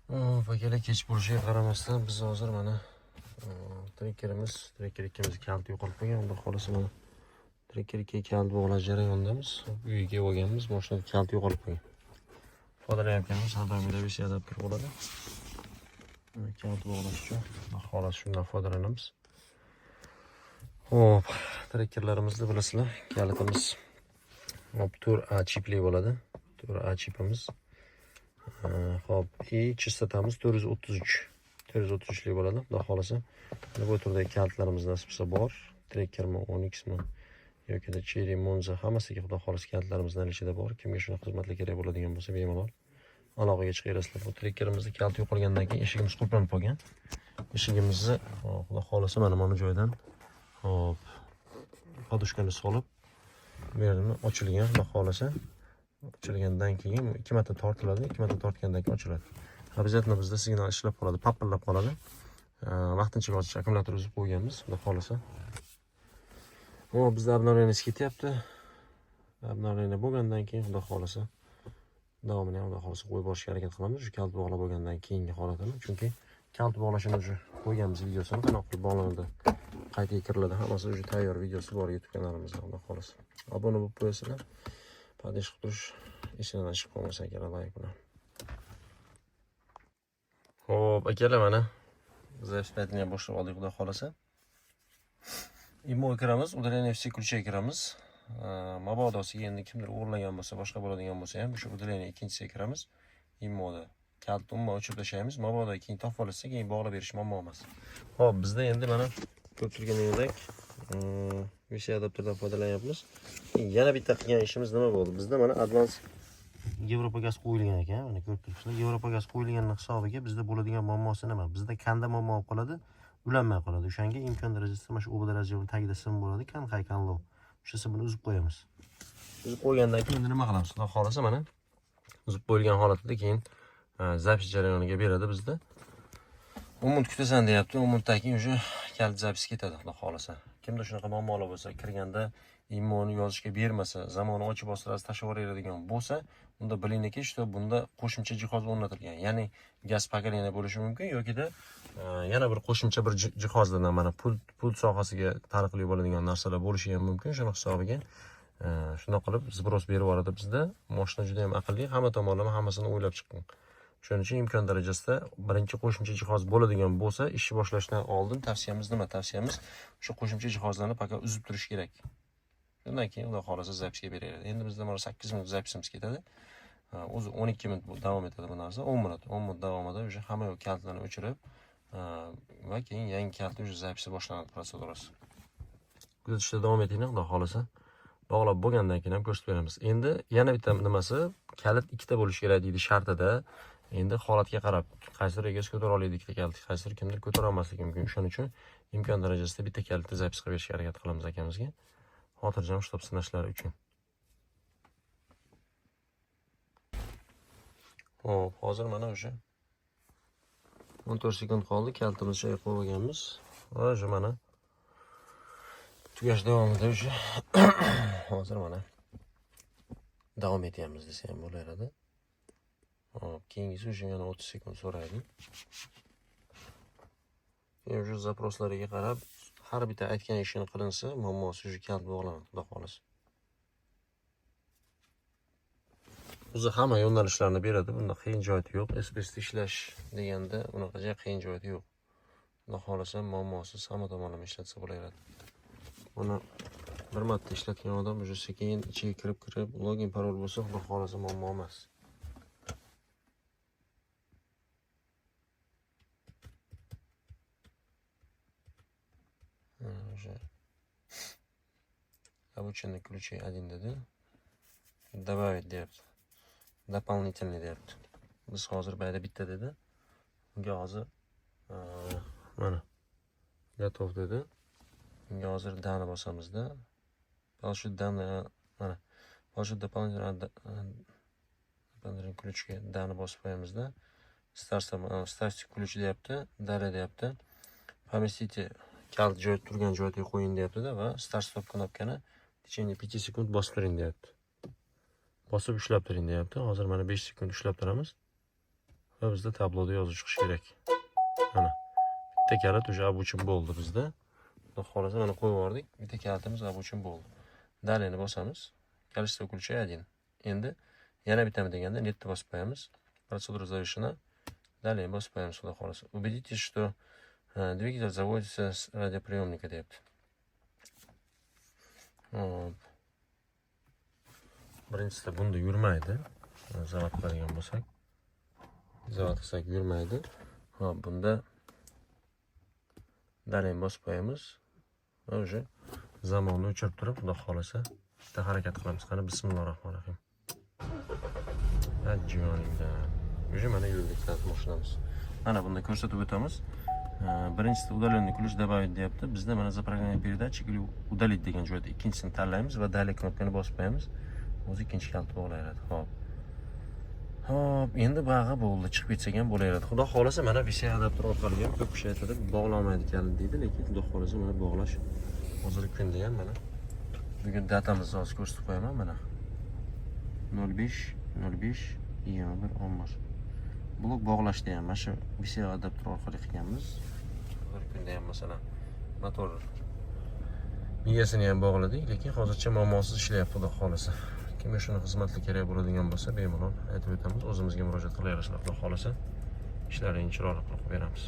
Akalar kech bo'lishiga qaramasdan biz hozir mana trekker ikkimiz kalti yo'qolib qolgan. Unda xolasa mana trekker 2 kalti bog'lash jarayonidamiz. Uyga olganmiz, mashinada kalti yo'qolib qolgan. Foydalanayotganmiz, har doim VC adapter bo'ladi. Kalti bog'lash uchun xolasa shundan foydalanamiz. Hop, trekkerlarimizni bilasizlar, kalitimiz tur A chipli bo'ladi. Tur A chipimiz. Hop, chistotamiz 433 lik bo'ladi. Xudo xolasa, bu turdagi kaltlarimiz nasib bo'lsa bor. Trekkermi, Onyxmi yoki Cherry Monza hammasiga xudo xolasa kaltlarimizdan ichida bor. Kimga shunaqa xizmatlar kerak bo'ladigan bo'lsa, bemalol aloqaga chiqaverasizlar. Bu trekkerimizda kalti yo'qolgandan keyin eshigimiz qulflanib qolgan. Eshigimizni xudo xolasa mana joydan hop podushkani solib bu yerni ochilgan, xudo xolasa. Ochilgandan keyin 2 marta tortiladi, 2 marta tortgandan keyin ochiladi. Обязательно bizda signal ishlab qoladi, pappillab qoladi. Vaqtincha ochish akkumulyator uzib qo'yganmiz, xudo xolasa. Bizda обновление ketyapti. Обновление bo'lgandan keyin xudo xolasa davomini xudo xolasa qo'yib borishga harakat qilamiz. Shu kalt bog'lab bo'lgandan keyingi holatini, chunki kalt bog'lashini уже qo'yganmiz videosini, qanaqa qilib bog'lanadi, qaytaga kiriladi, hammasi уже tayyor videosi bor YouTube kanalimizda, xudo xolasa. Obuna bo'lib qo'yasizlar. Padish qilib turish esidan chiqib qolmasa kerak layk bilan. Hop, akalar mana biz eksperimentni boshlab oldik, xudo xolasa. Imo kiramiz, удаление все ключи kiramiz. Mabodosiga endi kimdir o'g'irlagan bo'lsa, boshqa bo'ladigan bo'lsa ham o'sha удаление ikkinchisiga kiramiz. Imoda kalt umuman o'chirib tashlaymiz. Mabodo keyin topib olsa, keyin bog'lab berish muammo emas. Hop, bizda endi mana ko'p turganingdek VC adapterdan foydalanyapmiz. Yana bitta qilgan ishimiz nima bo'ldi? Bizda mana Advance Yevropa gaz qo'yilgan ekan. Mana ko'rib turibsizlar. Yevropa gaz qo'yilganning hisobiga bizda bo'ladigan muammosi nima? Bizda kanda muammo bo'lib qoladi, ulanmay qoladi. O'shanga imkon darajasida mana shu o'b darajasi tagida sim bo'ladi, kanlov. O'sha simni uzib qo'yamiz. Uzib qo'ygandan keyin endi nima qilamiz? Xudo xolasa mana uzib qo'yilgan holatida keyin zapis jarayoniga beradi bizda. 10 minut kutasan deyapti. 10 minutdan keyin уже kalt zapis ketadi, xudo xolasa. Kimda shunaqa muammolar bo'lsa, kirganda immoni yozishga bermasa, zamoni ochib bostirasiz tashlab yuboradigan bo'lsa, unda bilingki, что bunda qo'shimcha jihoz o'rnatilgan. Ya'ni gaz pokoleniya bo'lishi mumkin yokida yana bir qo'shimcha bir jihozlardan mana pul sohasiga taalluqli bo'ladigan narsalar bo'lishi ham mumkin. Shuning hisobiga shunday qilib zbros berib yuboradi bizda. Mashina juda ham aqlli, hamma tomonlama hammasini o'ylab chiqqan. Shuning uchun imkon darajasida birinchi qo'shimcha jihoz bo'ladigan bo'lsa, ishni boshlashdan oldin tavsiyamiz nima? Tavsiyamiz o'sha qo'shimcha jihozlarni faqat uzib turish kerak. Shundan keyin xudo xolasa zapisga beradi. Endi bizda mana 8 minut zapisimiz ketadi. O'zi 12 minut davom etadi bu narsa. 10 minut davomida o'sha hamma kaltlarni o'chirib va keyin yangi kaltni o'sha zapisi boshlanadi protsedurasi. Kuzatishda davom etinglar, xudo xolasa. Bog'lab bo'lgandan keyin ham ko'rsatib beramiz. Endi yana bitta nimasi, kalit ikkita bo'lishi kerak deydi shartida. Endi holatga qarab, qaysidir egasi ko'tara oladi ikkita kalit, qaysidir kimdir ko'tara olmasligi mumkin. Shuning uchun imkon darajasida bitta kalitni zapis qilib berishga harakat qilamiz akamizga. Xotirjam shtab sinashlari uchun. Hop, hozir mana o'sha 14 sekund qoldi, kaltimizni qo'yib qo'yganmiz. O'sha mana tugash davomida o'sha hozir mana davom etyapmiz desa ham bo'laveradi. Hop, keyingisi o'sha yana 30 sekund so'raydi. Keyin o'sha zaproslariga qarab har bitta aytgan ishini qilinsa, muammosi o'sha kalt bog'lanadi, xudo xolasa. O'zi hamma yo'nalishlarni beradi. Bunda qiyin joyi yo'q. SPS ishlash deganda unaqa qiyin joyi yo'q. Xudo xolasa muammosiz hamma tomonlama ishlatsa bo'laveradi. Buni bir marta ishlatgan odam o'sha sekin ichiga kirib login parol bo'lsa, xudo xolasa muammo emas. Обученный ключей 1 dedi. Добавить deyapti. Дополнительный deyapti. Biz hozir bayda bitta dedi. Bunga hozir mana готов dedi. Bunga hozir dani bosamizda. Shu dani mana shu doполнительный ключga dani bosib qo'yamizda. Ставьте ключ deyapti, dalay deyapti. Поместите kalt joy turgan joyga qo'ying deyapti-da va start stop knopkani в течение 5 sekund bosib turing deyapti. Bosib ushlab turing deyapti. Hozir mana 5 sekund ushlab turamiz. va bizda tabloda yozuv chiqishi kerak. Mana bitta kalit o'sha обучен bo'ldi bizda. Xudo xolasa mana qo'yib yubordik. Bitta kalitimiz обучен bo'ldi. Dalini bosamiz. Количество ключей 1. Endi yana bittami deganda netni bosib qo'yamiz. Процедура завершена. Dalini bosib qo'yamiz xudo xolasa. Убедитесь, что двигатель заводится с радиоприемника deyapti. Hop. Birinchisida bunda yurmaydi. Zavod qiladigan bo'lsak. Zavod qilsak yurmaydi. Hop, bunda dalini bosib qo'yamiz. Va o'sha zamonni o'chirib turib, xudo xolasa bitta harakat qilamiz. Qani bismillahirrohmanirrohim. Ajjoningdan. O'sha mana yurdik mashinamiz. Mana bunda ko'rsatib o'tamiz. Birinchisida удаленный ключ добавить deyapti. Bizda mana zaprogrammirovание передач или удалить degan joyda ikkinchisini tanlaymiz va dalil knopkani bosib qo'yamiz. O'zi ikkinchi kalit bog'laydi. Hop. Hop, endi bag'i bo'ldi. Chiqib ketsak ham bo'laveradi. Xudo xolasa mana VCA adapter orqali ham ko'p kishi aytadi, bog'lamaydi kalit deydi, lekin xudo xolasa mana bog'lash hozirgi kunda ham mana bugun datamizni hozir ko'rsatib qo'yaman mana. 05 blok bog'lashda ham mana shu VCA adapter orqali qilganmiz. Hozirgi kunda ham masalan motor miyasini ham bog'ladik, lekin hozircha muammosiz ishlayapti xudo xolasa. Kimga shuni xizmatli kerak bo'ladigan bo'lsa, bemalol aytib o'tamiz. O'zimizga murojaat qilaverasizlar xudo xolasa. Ishlaringizni chiroyli qilib beramiz.